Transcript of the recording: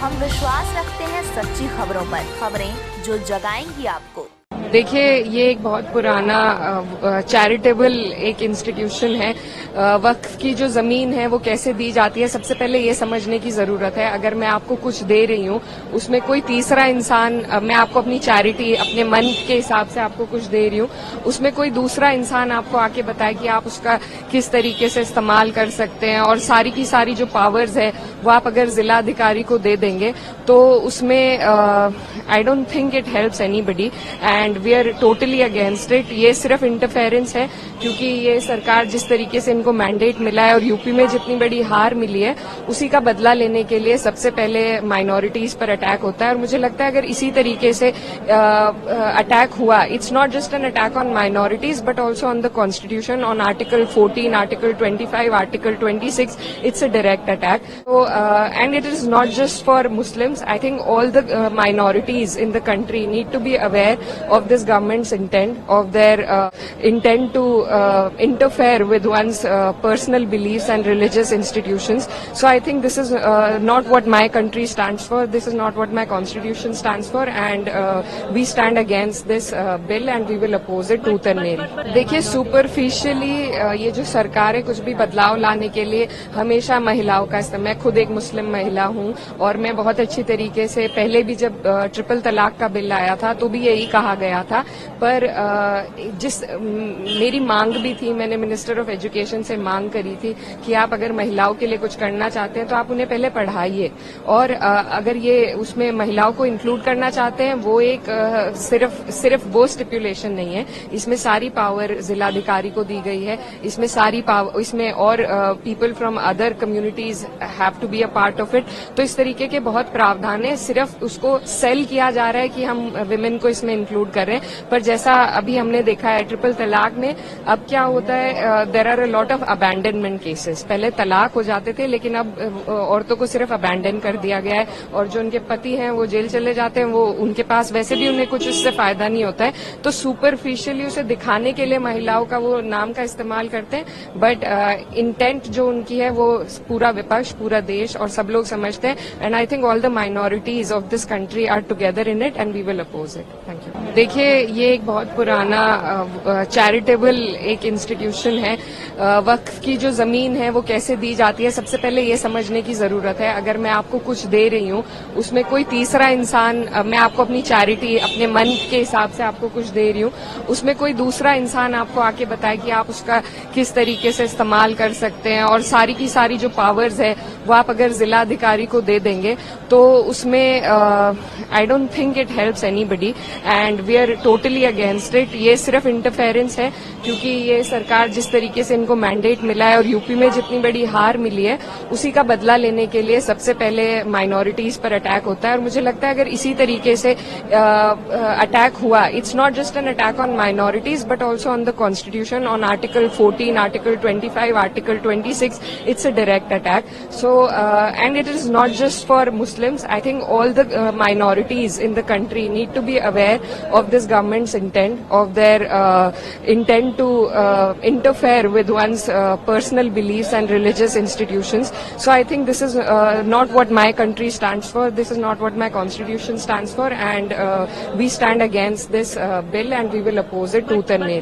हम विश्वास रखते हैं सच्ची खबरों पर, खबरें जो जगाएंगी आपको। देखिए, ये एक बहुत पुराना चैरिटेबल एक इंस्टीट्यूशन है। वक्फ की जो जमीन है वो कैसे दी जाती है, सबसे पहले ये समझने की जरूरत है। अगर मैं आपको कुछ दे रही हूँ, उसमें कोई तीसरा इंसान, मैं आपको अपनी चैरिटी, अपने मन के हिसाब से आपको कुछ दे रही हूँ, उसमें कोई दूसरा इंसान आपको आके बताए कि आप उसका किस तरीके से इस्तेमाल कर सकते हैं, और सारी की सारी जो पावर्स है वो आप अगर जिला अधिकारी को दे देंगे तो उसमें I don't think it helps anybody and we are totally against it. ये सिर्फ इंटरफेरेंस है, क्योंकि ये सरकार जिस तरीके से इनको मैंडेट मिला है और यूपी में जितनी बड़ी हार मिली है उसी का बदला लेने के लिए सबसे पहले माइनॉरिटीज पर अटैक होता है। और मुझे लगता है अगर इसी तरीके से अटैक हुआ, it's not just an attack on minorities but also on the constitution, on article 14, article 25, article 26, it's a direct attack. So, and it is not just for Muslims. I think all the minorities in the country need to be aware of this government's intent, of their intent to interfere with one's personal beliefs and religious institutions. So I think this is not what my country stands for. This is not what my constitution stands for, and we stand against this bill and we will oppose it tooth and nail. देखिए, superficially ये जो सरकार है कुछ भी बदलाव लाने के लिए हमेशा महिलाओं का इस्तेमाल, मैं खुद एक मुस्लिम महिला हूं और मैं बहुत अच्छी तरीके से, पहले भी जब ट्रिपल तलाक का बिल आया था तो भी यही कहा गया था, पर मेरी मांग भी थी, मैंने मिनिस्टर ऑफ एजुकेशन से मांग करी थी कि आप अगर महिलाओं के लिए कुछ करना चाहते हैं तो आप उन्हें पहले पढ़ाइए, और अगर ये उसमें महिलाओं को इंक्लूड करना चाहते हैं, वो एक सिर्फ वो स्टिपुलेशन नहीं है, इसमें सारी पावर जिलाधिकारी को दी गई है, इसमें सारी पावर, इसमें और people from other communities have to be a part of it. तो इस तरीके के बहुत प्रावधान है, सिर्फ उसको सेल किया जा रहा है कि हम विमेन को इसमें इंक्लूड कर रहे हैं। पर जैसा अभी हमने देखा है ट्रिपल तलाक में, अब क्या होता है, there are a lot of abandonment cases. पहले तलाक हो जाते थे, लेकिन अब औरतों को सिर्फ अबैंडन कर दिया गया है, और जो उनके पति हैं वो जेल चले जाते हैं, वो उनके पास वैसे भी उन्हें कुछ उससे फायदा नहीं होता है, तो सुपरफिशियली उसे दिखाने के लिए महिलाओं का वो नाम का इस्तेमाल करते हैं, बट इंटेंट जो उनकी है वो पूरा विपक्ष, पूरा देश और सब लोग समझते हैं, and I think all the minorities of this country are together in it and we will oppose it. Thank you. देखिए, ये एक बहुत पुराना चैरिटेबल एक इंस्टीट्यूशन है। वक्फ की जो जमीन है वो कैसे दी जाती है, सबसे पहले ये समझने की जरूरत है। अगर मैं आपको कुछ दे रही हूँ, उसमें कोई तीसरा इंसान, मैं आपको अपनी चैरिटी, अपने मन के हिसाब से आपको कुछ दे रही हूँ, उसमें कोई दूसरा इंसान आपको आके बताए कि आप उसका किस तरीके से इस्तेमाल कर सकते हैं, और सारी की सारी जो पावर्स है वो आप अगर जिला अधिकारी को दे देंगे तो उसमें I don't think it helps anybody and we are totally against it. ये सिर्फ इंटरफेरेंस है, क्योंकि ये सरकार जिस तरीके से इनको मैंडेट मिला है और यूपी में जितनी बड़ी हार मिली है उसी का बदला लेने के लिए सबसे पहले माइनॉरिटीज पर अटैक होता है। और मुझे लगता है अगर इसी तरीके से अटैक हुआ, it's not just an attack on minorities but also on the constitution, on article 14, article 25, article 26, it's a direct attack. So, and it is not just for Muslims. I think all the minorities in the country need to be aware of this government's intent, of their intent to interfere with one's personal beliefs and religious institutions. So I think this is not what my country stands for. This is not what my constitution stands for, and we stand against this bill and we will oppose it tooth and nail.